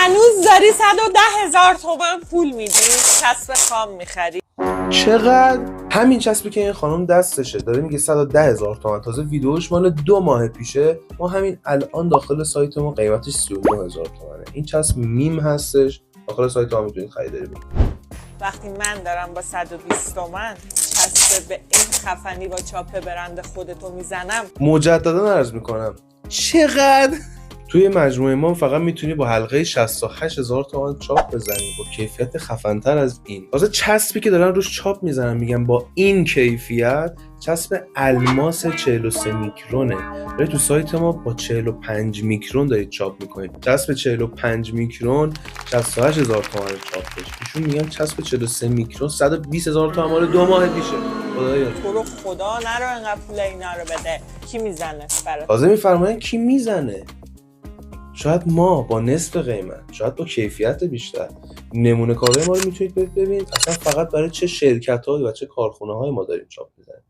هنوز داری 110,000 تومان پول میدی چسب خام میخری. چقدر؟ همین چسبی که این خانم دستشه داره میگه 110,000 تومان. تازه ویدیوش مال 2 ماه پیشه. ما همین الان داخل سایت ما قیمتش 39,000 تومانه. این چسب میم هستش، داخل سایت ما میتونید خریداری بکنید. وقتی من دارم با 120 تومن چسب به این خفنی با چاپ برند خودتو میزنم، مجددا عرض میکنم چقدر؟ توی مجموعه ما فقط میتونی با حلقه 68,000 تومان چاپ بزنی با کیفیت خفن‌تر از این. تازه چسبی که دارن روش چاپ میزنن میگن با این کیفیت چسب الماس 43 میکرونه. ولی تو سایت ما با 45 میکرون دارید چاپ میکنید. چسب 45 میکرون 68,000 تومان چاپش. ایشون میگن چسب 43 میکرون 120,000 تومان مال 2 ماه پیشه. خدایا تو رو خدا نرو انقدر پول اینا رو بده. کی میزنه برات؟ تازه میفرماین کی میزنه؟ شاید ما با نصف قیمت، شاید با کیفیت بیشتر. نمونه کارهای ما رو میتونید ببینید اصلا فقط برای چه شرکت‌هایی و چه کارخونه‌های ما داریم چاپ می‌زنیم.